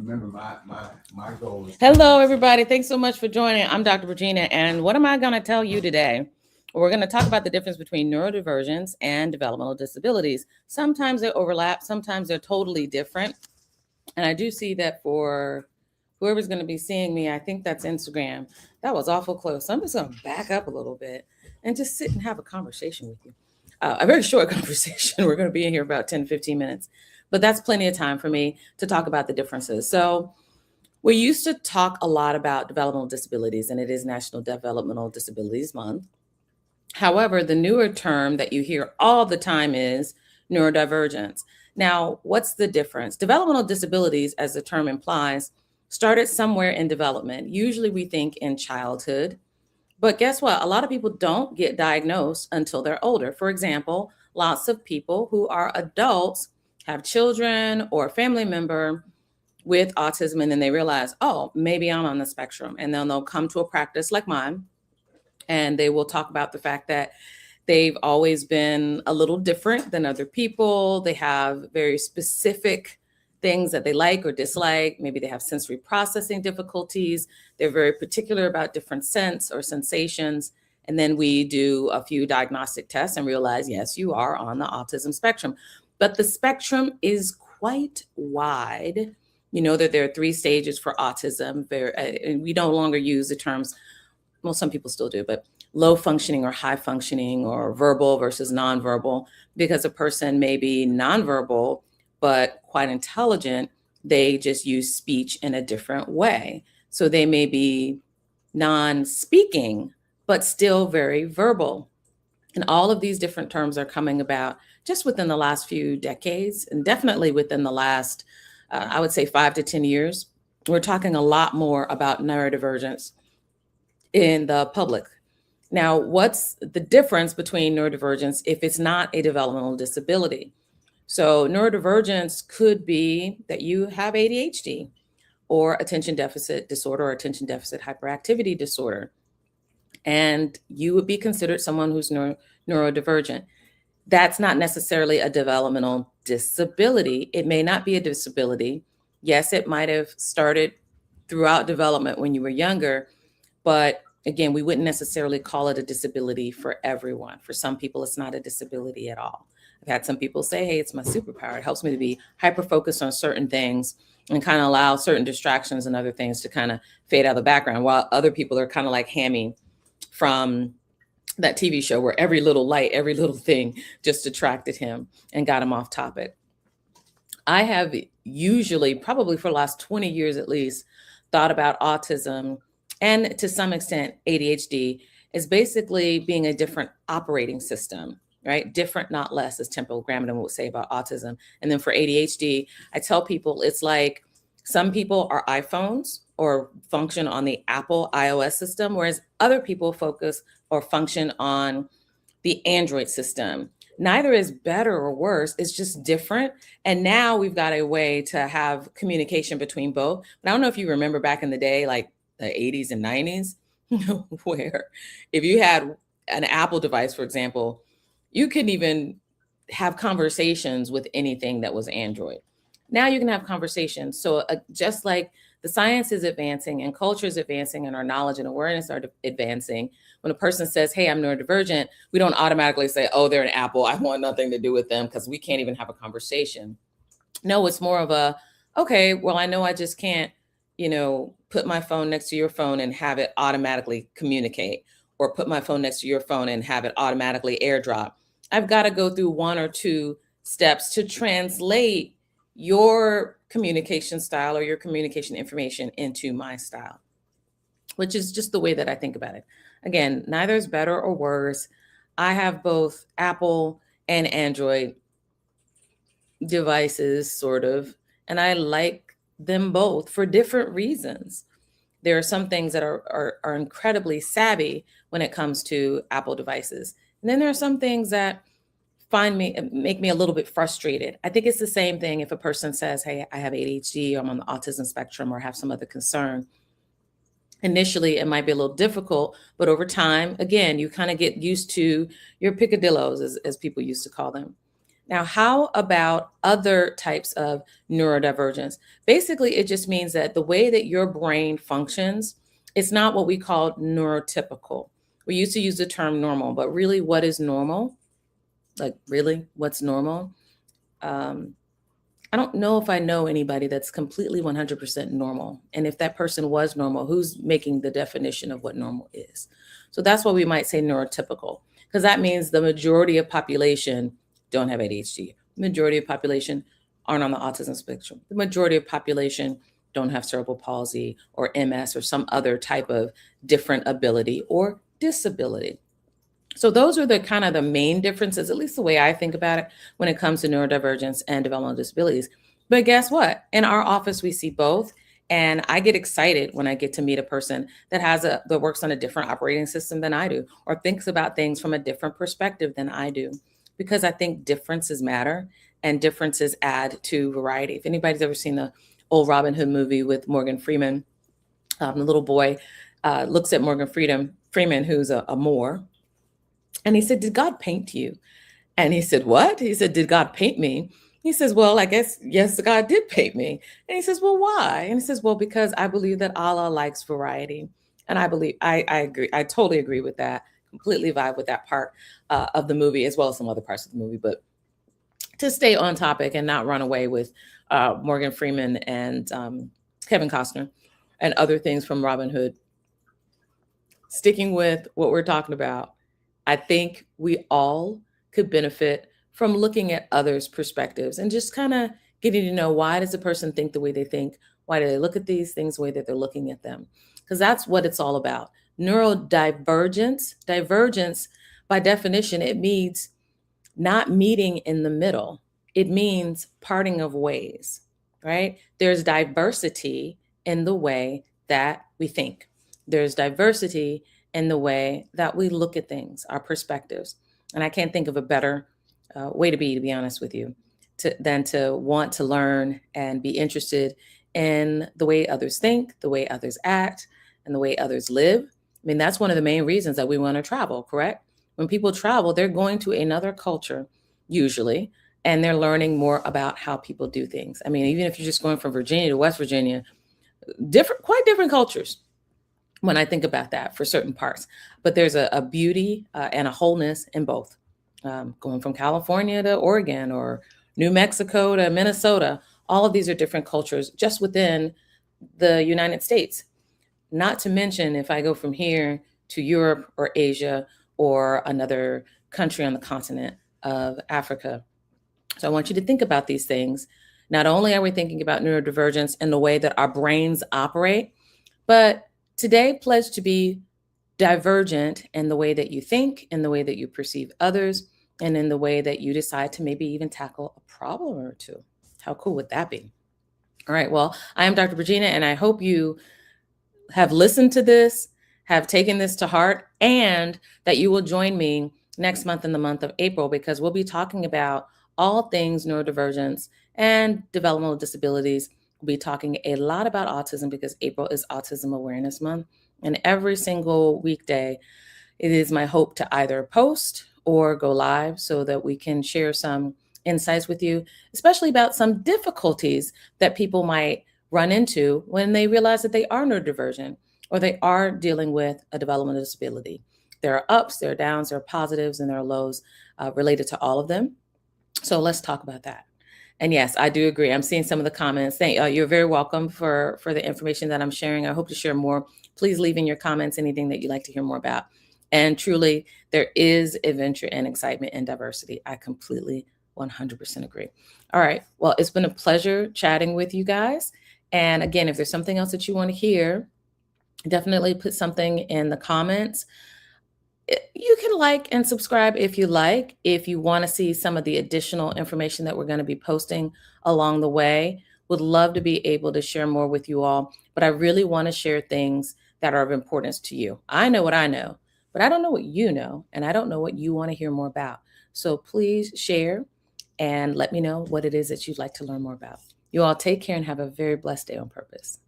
remember my goal is. Hello, everybody. Thanks so much for joining. I'm Dr. Regina, and what am I going to tell you today? We're going to talk about the difference between neurodivergence and developmental disabilities. Sometimes they overlap, sometimes they're totally different. And I do see that for whoever's going to be seeing me, I think that's Instagram. That was awful close. So I'm just going to back up a little bit and just sit and have a conversation with you. A very short conversation. We're going to be in here about 10, 15 minutes, but that's plenty of time for me to talk about the differences. So we used to talk a lot about developmental disabilities, and it is National Developmental Disabilities Month. However, the newer term that you hear all the time is neurodivergence. Now, what's the difference? Developmental disabilities, as the term implies, started somewhere in development. Usually we think in childhood, but guess what? A lot of people don't get diagnosed until they're older. For example, lots of people who are adults have children or a family member with autism, and then they realize, oh, maybe I'm on the spectrum. And then they'll come to a practice like mine, and they will talk about the fact that they've always been a little different than other people. They have very specific things that they like or dislike. Maybe they have sensory processing difficulties. They're very particular about different scents or sensations. And then we do a few diagnostic tests and realize, yes, you are on the autism spectrum. But the spectrum is quite wide. You know that there are 3 stages for autism. And we no longer use the terms, well, some people still do, but low functioning or high functioning, or verbal versus nonverbal, because a person may be nonverbal, but quite intelligent. They just use speech in a different way. So they may be non-speaking, but still very verbal. And all of these different terms are coming about just within the last few decades, and definitely within the last, I would say 5 to 10 years. We're talking a lot more about neurodivergence in the public. Now, what's the difference between neurodivergence if it's not a developmental disability? So neurodivergence could be that you have ADHD or attention deficit disorder or attention deficit hyperactivity disorder, and you would be considered someone who's neurodivergent. That's not necessarily a developmental disability. It may not be a disability. Yes, it might have started throughout development when you were younger, but again, we wouldn't necessarily call it a disability for everyone. For some people, it's not a disability at all. I've had some people say, hey, it's my superpower. It helps me to be hyper-focused on certain things and kind of allow certain distractions and other things to kind of fade out of the background, while other people are kind of like Hammy from that TV show where every little light, every little thing just attracted him and got him off topic. I have usually, probably for the last 20 years at least, thought about autism and to some extent ADHD as basically being a different operating system, right? Different, not less, as Temple Grandin would say about autism. And then for ADHD, I tell people it's like some people are iPhones or function on the Apple iOS system, whereas other people focus or function on the Android system. Neither is better or worse, it's just different. And now we've got a way to have communication between both. But I don't know if you remember back in the day, like the 80s and 90s, where if you had an Apple device, for example, you couldn't even have conversations with anything that was Android. Now you can have conversations. So just like the science is advancing and culture is advancing and our knowledge and awareness are advancing, when a person says, hey, I'm neurodivergent, we don't automatically say, oh, they're an Apple, I want nothing to do with them, because we can't even have a conversation. No, it's more of a, okay, well, I know I just can't, put my phone next to your phone and have it automatically communicate, or put my phone next to your phone and have it automatically airdrop. I've got to go through 1 or 2 steps to translate your communication style or your communication information into my style, which is just the way that I think about it. Again, neither is better or worse. I have both Apple and Android devices, sort of, and I like them both for different reasons. There are some things that are incredibly savvy when it comes to Apple devices. And then there are some things that make me a little bit frustrated. I think it's the same thing if a person says, hey, I have ADHD, or I'm on the autism spectrum, or have some other concern. Initially, it might be a little difficult, but over time, again, you kind of get used to your picadillos, as people used to call them. Now, how about other types of neurodivergence? Basically, it just means that the way that your brain functions, it's not what we call neurotypical. We used to use the term normal, but really, what is normal? Like, really, what's normal? Um, I don't know if I know anybody that's completely 100% normal. And if that person was normal, who's making the definition of what normal is? So that's why we might say neurotypical, because that means the majority of population don't have ADHD. The majority of population aren't on the autism spectrum. The majority of population don't have cerebral palsy or MS or some other type of different ability or disability. So those are the kind of the main differences, at least the way I think about it, when it comes to neurodivergence and developmental disabilities. But guess what? In our office, we see both. And I get excited when I get to meet a person that works on a different operating system than I do, or thinks about things from a different perspective than I do, because I think differences matter and differences add to variety. If anybody's ever seen the old Robin Hood movie with Morgan Freeman, the little boy looks at Morgan Freeman, who's a Moor, and he said, "Did God paint you?" And he said, "What?" He said, "Did God paint me?" He says, "Well, I guess, yes, God did paint me." And he says, "Well, why?" And he says, "Well, because I believe that Allah likes variety." And I agree. I totally agree with that. Completely vibe with that part of the movie, as well as some other parts of the movie. But to stay on topic and not run away with Morgan Freeman and Kevin Costner and other things from Robin Hood, sticking with what we're talking about, I think we all could benefit from looking at others' perspectives and just kind of getting to know, why does a person think the way they think? Why do they look at these things the way that they're looking at them? Because that's what it's all about. Divergence, by definition, it means not meeting in the middle. It means parting of ways, right? There's diversity in the way that we think. There's diversity in the way that we look at things, our perspectives. And I can't think of a better way to be honest with you, than to want to learn and be interested in the way others think, the way others act, and the way others live. I mean, that's one of the main reasons that we want to travel, correct? When people travel, they're going to another culture, usually, and they're learning more about how people do things. I mean, even if you're just going from Virginia to West Virginia, quite different cultures when I think about that for certain parts. But there's a beauty and a wholeness in both. Going from California to Oregon or New Mexico to Minnesota, all of these are different cultures just within the United States. Not to mention, if I go from here to Europe or Asia or another country on the continent of Africa. So I want you to think about these things. Not only are we thinking about neurodivergence and the way that our brains operate, but today pledge to be divergent in the way that you think, in the way that you perceive others, and in the way that you decide to maybe even tackle a problem or two. How cool would that be? All right, well, I am Dr. Regina, and I hope you have listened to this, have taken this to heart, and that you will join me next month in the month of April, because we'll be talking about all things neurodivergence and developmental disabilities. We'll be talking a lot about autism, because April is Autism Awareness Month. And every single weekday, it is my hope to either post or go live so that we can share some insights with you, especially about some difficulties that people might run into when they realize that they are neurodivergent or they are dealing with a developmental disability. There are ups, there are downs, there are positives, and there are lows related to all of them. So let's talk about that. And yes, I do agree. I'm seeing some of the comments. You're very welcome for the information that I'm sharing. I hope to share more. Please leave in your comments anything that you'd like to hear more about. And truly, there is adventure and excitement in diversity. I completely 100% agree. All right. Well, it's been a pleasure chatting with you guys. And again, if there's something else that you want to hear, definitely put something in the comments. You can like and subscribe if you like. If you want to see some of the additional information that we're going to be posting along the way, would love to be able to share more with you all. But I really want to share things that are of importance to you. I know what I know, but I don't know what you know, and I don't know what you want to hear more about. So please share and let me know what it is that you'd like to learn more about. You all take care and have a very blessed day on purpose.